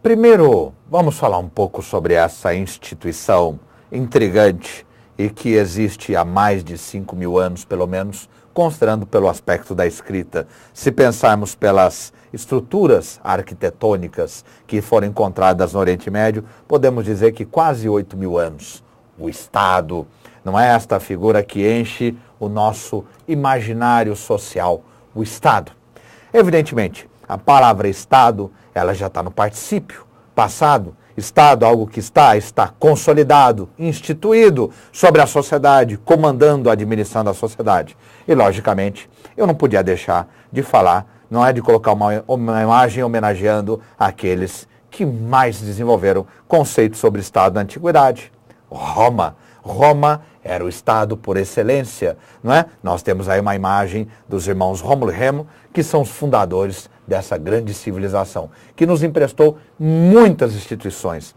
Primeiro, vamos falar um pouco sobre essa instituição intrigante e que existe há mais de 5.000 anos, pelo menos, considerando pelo aspecto da escrita. Se pensarmos pelas estruturas arquitetônicas que foram encontradas no Oriente Médio, podemos dizer que quase 8.000 anos. O Estado não é esta figura que enche o nosso imaginário social, o Estado. Evidentemente, a palavra Estado, ela já está no particípio passado. Estado, algo que está consolidado, instituído sobre a sociedade, comandando, administrando a sociedade. E, logicamente, eu não podia deixar de falar, não é de colocar uma imagem homenageando aqueles que mais desenvolveram conceitos sobre Estado na antiguidade. Roma. Roma era o Estado por excelência, não é? Nós temos aí uma imagem dos irmãos Rômulo e Remo, que são os fundadores dessa grande civilização, que nos emprestou muitas instituições,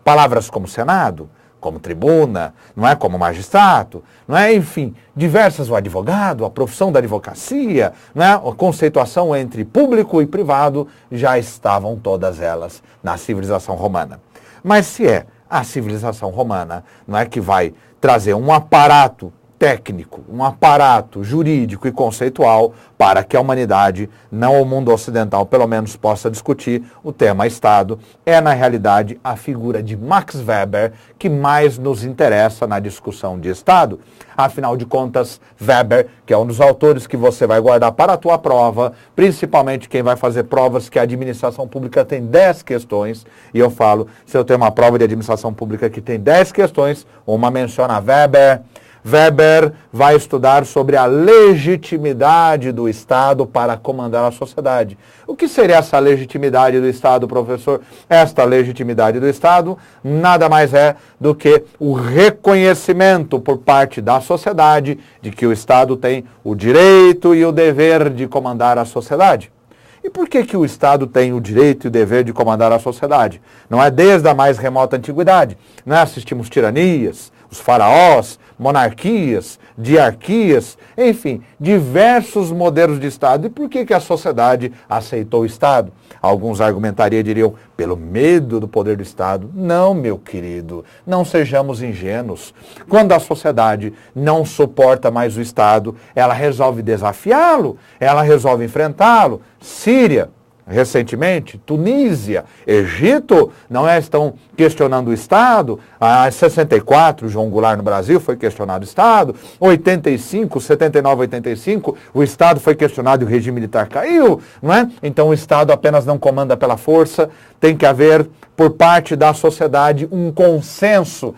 palavras como Senado, como tribuna, não é, como magistrado, não é, enfim, diversas, o advogado, a profissão da advocacia, não é, a conceituação entre público e privado, já estavam todas elas na civilização romana. Mas se é a civilização romana, não é, que vai trazer um aparato técnico, um aparato jurídico e conceitual para que a humanidade, não o mundo ocidental, pelo menos possa discutir o tema Estado, é na realidade a figura de Max Weber que mais nos interessa na discussão de Estado. Afinal de contas, Weber, que é um dos autores que você vai guardar para a tua prova, principalmente quem vai fazer provas que a administração pública tem 10 questões, e eu falo, se eu tenho uma prova de administração pública que tem 10 questões, uma menciona Weber. Weber vai estudar sobre a legitimidade do Estado para comandar a sociedade. O que seria essa legitimidade do Estado, professor? Esta legitimidade do Estado nada mais é do que o reconhecimento por parte da sociedade de que o Estado tem o direito e o dever de comandar a sociedade. E por que o Estado tem o direito e o dever de comandar a sociedade? Não é desde a mais remota antiguidade. Não é? Assistimos tiranias, os faraós, monarquias, diarquias, enfim, diversos modelos de Estado. E por que a sociedade aceitou o Estado? Alguns argumentariam e diriam, pelo medo do poder do Estado. Não, meu querido, não sejamos ingênuos. Quando a sociedade não suporta mais o Estado, ela resolve desafiá-lo, ela resolve enfrentá-lo. Síria, recentemente, Tunísia, Egito, não é, estão questionando o Estado. Em 64, João Goulart no Brasil foi questionado o Estado. 85, 79, 85, o Estado foi questionado e o regime militar caiu, não é? Então o Estado apenas não comanda pela força, tem que haver por parte da sociedade um consenso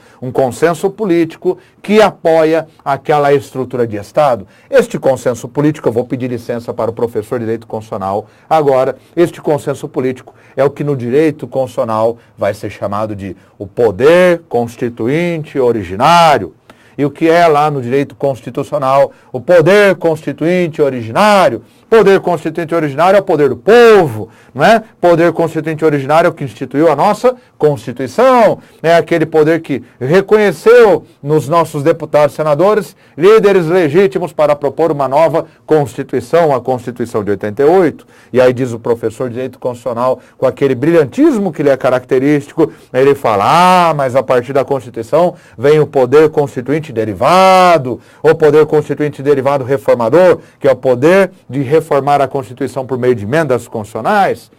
político que apoia aquela estrutura de Estado. Este consenso político, eu vou pedir licença para o professor de Direito Constitucional agora, este consenso político é o que no direito constitucional vai ser chamado de o poder constituinte originário. E o que é lá no direito constitucional? O poder constituinte originário. Poder constituinte originário é o poder do povo, não é? Poder constituinte originário é o que instituiu a nossa Constituição. É aquele poder que reconheceu nos nossos deputados e senadores líderes legítimos para propor uma nova Constituição, a Constituição de 88. E aí diz o professor de Direito Constitucional, com aquele brilhantismo que lhe é característico, ele fala, mas a partir da Constituição vem o poder constituinte derivado, o poder constituinte derivado reformador, que é o poder de reformar a Constituição por meio de emendas constitucionais.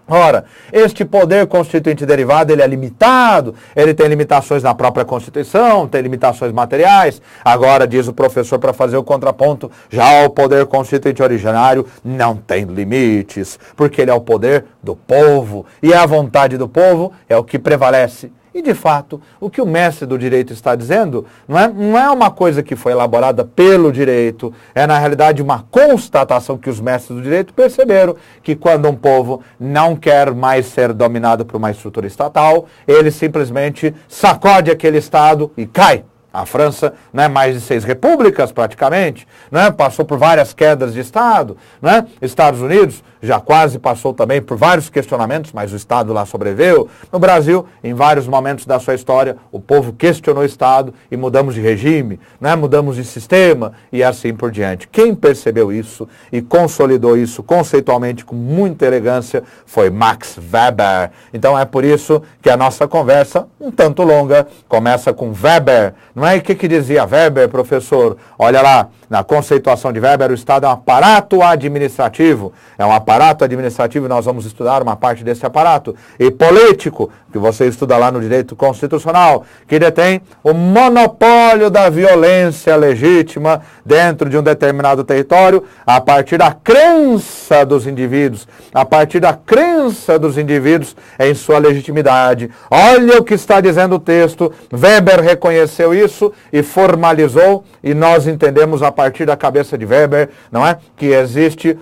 Ora, este poder constituinte derivado, ele é limitado, ele tem limitações na própria Constituição, tem limitações materiais. Agora, diz o professor, para fazer o contraponto, já o poder constituinte originário não tem limites, porque ele é o poder do povo, e a vontade do povo é o que prevalece. E, de fato, o que o mestre do direito está dizendo não é uma coisa que foi elaborada pelo direito, é, na realidade, uma constatação que os mestres do direito perceberam que quando um povo não quer mais ser dominado por uma estrutura estatal, ele simplesmente sacode aquele Estado e cai. A França, né, mais de 6 repúblicas praticamente, né, passou por várias quedas de Estado, né? Estados Unidos já quase passou também por vários questionamentos, mas o Estado lá sobreviveu. No Brasil, em vários momentos da sua história, o povo questionou o Estado e mudamos de regime, né, mudamos de sistema e assim por diante. Quem percebeu isso e consolidou isso conceitualmente com muita elegância foi Max Weber. Então é por isso que a nossa conversa, um tanto longa, começa com Weber. Não é? O que dizia Weber, professor? Olha lá, na conceituação de Weber, o Estado é um aparato administrativo. É um aparato administrativo, e nós vamos estudar uma parte desse aparato. E político, que você estuda lá no direito constitucional, que detém o monopólio da violência legítima dentro de um determinado território, a partir da crença dos indivíduos, a partir da crença dos indivíduos em sua legitimidade. Olha o que está dizendo o texto. Weber reconheceu isso e formalizou, e nós entendemos a partir da cabeça de Weber, não é? Que existe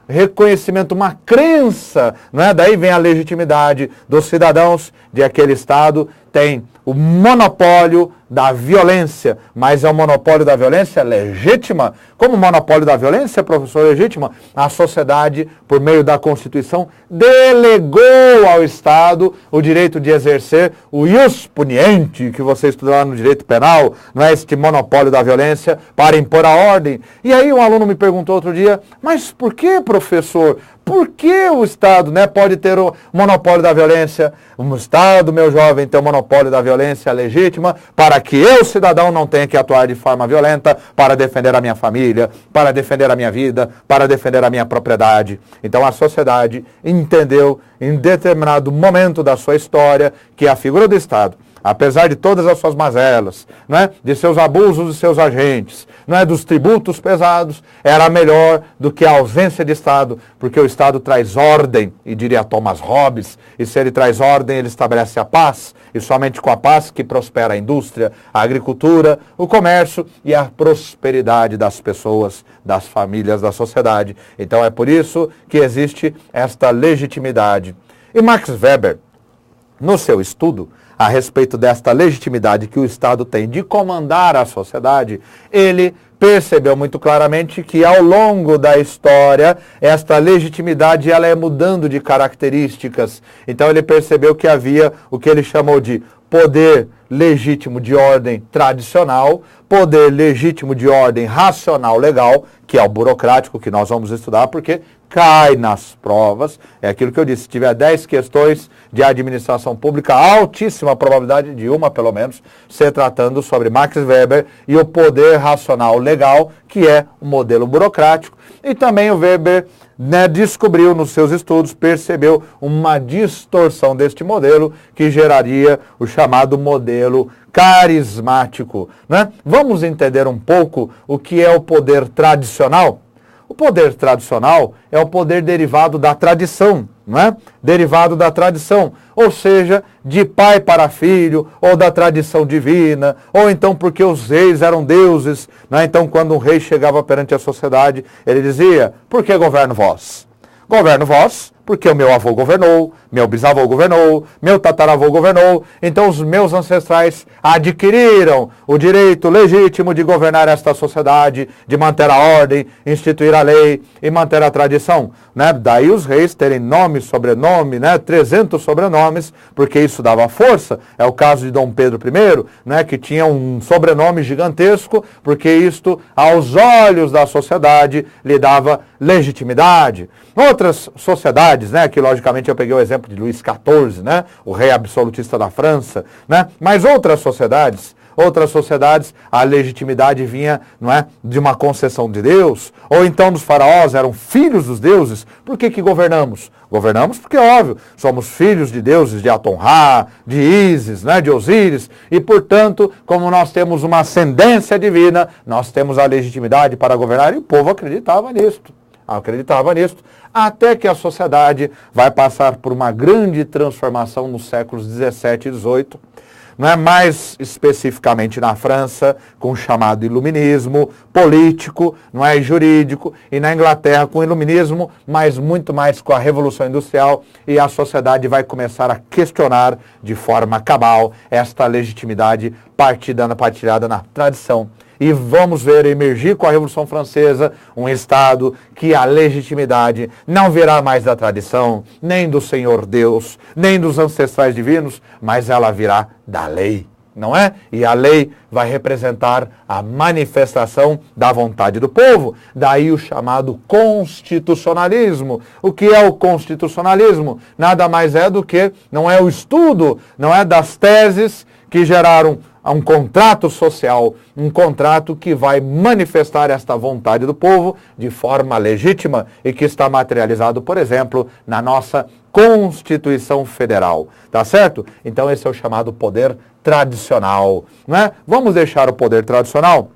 reconhecimento, uma crença, não é? Daí vem a legitimidade dos cidadãos de aquele Estado, tem o monopólio da violência, mas é o monopólio da violência legítima. Como monopólio da violência, professor, legítima? A sociedade, por meio da Constituição, delegou ao Estado o direito de exercer o ius puniente, que você estuda lá no direito penal, não é? Este monopólio da violência para impor a ordem. E aí um aluno me perguntou outro dia, mas por que, professor? Por que o Estado, né, pode ter o monopólio da violência? O Estado, meu jovem, tem o monopólio da violência legítima para que eu, cidadão, não tenha que atuar de forma violenta para defender a minha família, para defender a minha vida, para defender a minha propriedade. Então a sociedade entendeu em determinado momento da sua história que a figura do Estado, apesar de todas as suas mazelas, não é? De seus abusos de seus agentes, não é? Dos tributos pesados, era melhor do que a ausência de Estado, porque o Estado traz ordem, e diria Thomas Hobbes, e se ele traz ordem, ele estabelece a paz, e somente com a paz que prospera a indústria, a agricultura, o comércio e a prosperidade das pessoas, das famílias, da sociedade. Então é por isso que existe esta legitimidade. E Max Weber, no seu estudo a respeito desta legitimidade que o Estado tem de comandar a sociedade, ele percebeu muito claramente que ao longo da história, esta legitimidade ela é mudando de características. Então ele percebeu que havia o que ele chamou de poder legítimo de ordem tradicional, poder legítimo de ordem racional legal, que é o burocrático, que nós vamos estudar, porque cai nas provas. É aquilo que eu disse, se tiver 10 questões de administração pública, altíssima probabilidade de uma, pelo menos, ser tratando sobre Max Weber e o poder racional legal, que é o modelo burocrático. E também o Weber, né, descobriu nos seus estudos, percebeu uma distorção deste modelo que geraria o chamado modelo carismático, né? Vamos entender um pouco o que é o poder tradicional? O poder tradicional é o poder derivado da tradição, não é? Derivado da tradição, ou seja, de pai para filho, ou da tradição divina, ou então porque os reis eram deuses, não é? Então quando um rei chegava perante a sociedade, ele dizia, por que governo vós? Governo vós, porque o meu avô governou, meu bisavô governou, meu tataravô governou, então os meus ancestrais adquiriram o direito legítimo de governar esta sociedade, de manter a ordem, instituir a lei e manter a tradição, né? Daí os reis terem nome, sobrenome, né? 300 sobrenomes, porque isso dava força. É o caso de Dom Pedro I, né? Que tinha um sobrenome gigantesco, porque isto, aos olhos da sociedade, lhe dava legitimidade. Outras sociedades, né, que logicamente eu peguei o exemplo de Luís XIV, né, o rei absolutista da França, né, mas outras sociedades, a legitimidade vinha, não é, de uma concessão de Deus, ou então dos faraós, eram filhos dos deuses. Por que governamos? Governamos porque, óbvio, somos filhos de deuses de Aton-Ra, de Ísis, né, de Osíris, e, portanto, como nós temos uma ascendência divina, nós temos a legitimidade para governar, e o povo acreditava nisto, até que a sociedade vai passar por uma grande transformação nos séculos 17 e 18, não é mais especificamente na França, com o chamado iluminismo político, não é jurídico, e na Inglaterra com o iluminismo, mas muito mais com a Revolução Industrial, e a sociedade vai começar a questionar de forma cabal esta legitimidade partilhada na tradição. E vamos ver emergir com a Revolução Francesa um Estado que a legitimidade não virá mais da tradição, nem do Senhor Deus, nem dos ancestrais divinos, mas ela virá da lei, não é? E a lei vai representar a manifestação da vontade do povo. Daí o chamado constitucionalismo. O que é o constitucionalismo? Nada mais é do que, não é o estudo, não é das teses que geraram um contrato social, um contrato que vai manifestar esta vontade do povo de forma legítima e que está materializado, por exemplo, na nossa Constituição Federal, tá certo? Então esse é o chamado poder tradicional, não é? Vamos deixar o poder tradicional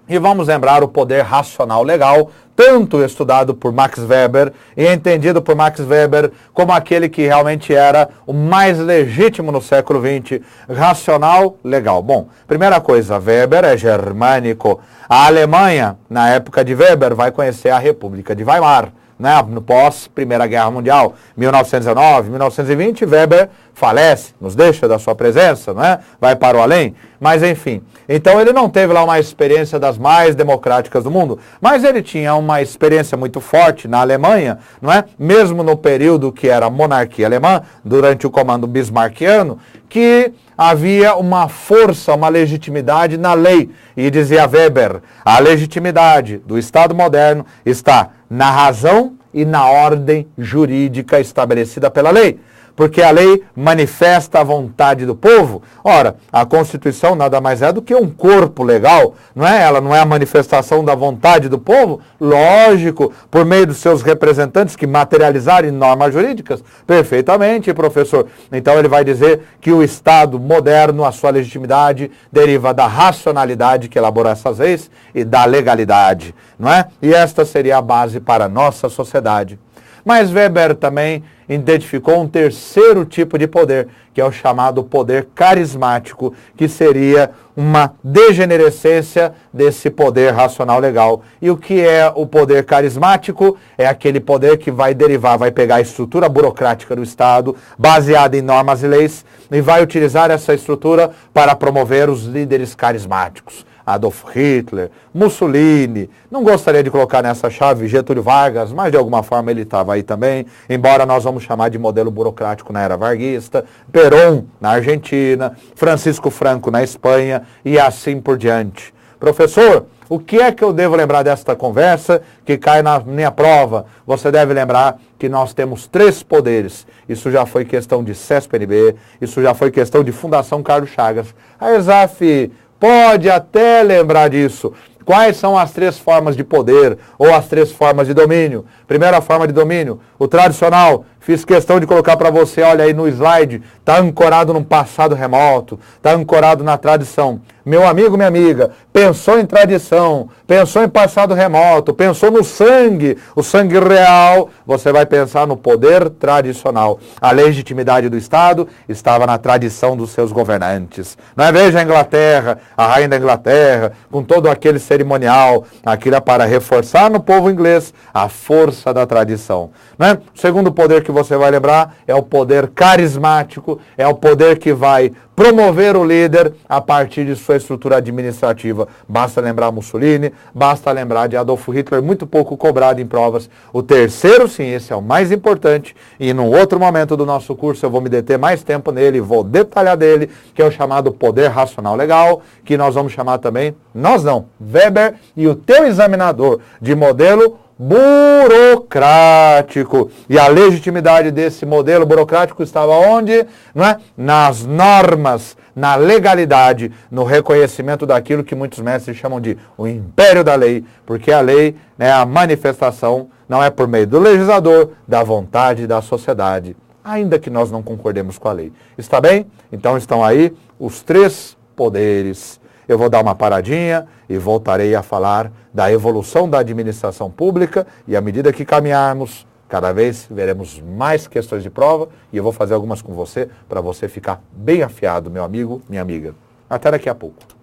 e vamos lembrar o poder racional legal, tanto estudado por Max Weber e entendido por Max Weber como aquele que realmente era o mais legítimo no século XX, racional legal. Bom, primeira coisa, Weber é germânico. A Alemanha, na época de Weber, vai conhecer a República de Weimar, né, no pós-Primeira Guerra Mundial, 1919, 1920, Weber falece, nos deixa da sua presença, né, vai para o além, mas enfim. Então ele não teve lá uma experiência das mais democráticas do mundo, mas ele tinha uma experiência muito forte na Alemanha, não é? Mesmo no período que era a monarquia alemã, durante o comando bismarckiano, que havia uma força, uma legitimidade na lei. E dizia Weber, a legitimidade do Estado moderno está na razão e na ordem jurídica estabelecida pela lei. Porque a lei manifesta a vontade do povo. Ora, a Constituição nada mais é do que um corpo legal, não é? Ela não é a manifestação da vontade do povo? Lógico, por meio dos seus representantes que materializarem normas jurídicas? Perfeitamente, professor. Então ele vai dizer que o Estado moderno, a sua legitimidade, deriva da racionalidade que elaborou essas leis e da legalidade, não é? E esta seria a base para a nossa sociedade. Mas Weber também identificou um terceiro tipo de poder, que é o chamado poder carismático, que seria uma degenerescência desse poder racional legal. E o que é o poder carismático? É aquele poder que vai derivar, vai pegar a estrutura burocrática do Estado, baseada em normas e leis, e vai utilizar essa estrutura para promover os líderes carismáticos. Adolf Hitler, Mussolini, não gostaria de colocar nessa chave Getúlio Vargas, mas de alguma forma ele estava aí também, embora nós vamos chamar de modelo burocrático na era varguista, Perón na Argentina, Francisco Franco na Espanha e assim por diante. Professor, o que é que eu devo lembrar desta conversa que cai na minha prova? Você deve lembrar que nós temos 3 poderes. Isso já foi questão de CESP-NB, isso já foi questão de Fundação Carlos Chagas. A ESAF pode até lembrar disso. Quais são as 3 formas de poder ou as 3 formas de domínio? Primeira forma de domínio, o tradicional. Fiz questão de colocar para você, olha aí no slide, está ancorado num passado remoto, está ancorado na tradição. Meu amigo, minha amiga, pensou em tradição, pensou em passado remoto, pensou no sangue, o sangue real, você vai pensar no poder tradicional. A legitimidade do Estado estava na tradição dos seus governantes. Não é? Veja a Inglaterra, a rainha da Inglaterra, com todo aquele cerimonial, aquilo é para reforçar no povo inglês a força da tradição. Não é? O segundo poder que você vai lembrar é o poder carismático, é o poder que vai promover o líder a partir de sua estrutura administrativa. Basta lembrar Mussolini, basta lembrar de Adolf Hitler, muito pouco cobrado em provas. O terceiro, sim, esse é o mais importante, e num outro momento do nosso curso eu vou me deter mais tempo nele, vou detalhar dele, que é o chamado poder racional legal, que nós vamos chamar também, nós não, Weber e o teu examinador de modelo burocrático. E a legitimidade desse modelo burocrático estava onde? Não é? Nas normas, na legalidade, no reconhecimento daquilo que muitos mestres chamam de o império da lei, porque a lei é a manifestação, não é por meio do legislador, da vontade da sociedade, ainda que nós não concordemos com a lei. Está bem? Então estão aí os 3 poderes. Eu vou dar uma paradinha e voltarei a falar da evolução da administração pública e à medida que caminharmos, Cada vez veremos mais questões de prova e eu vou fazer algumas com você para você ficar bem afiado, meu amigo, minha amiga. Até daqui a pouco.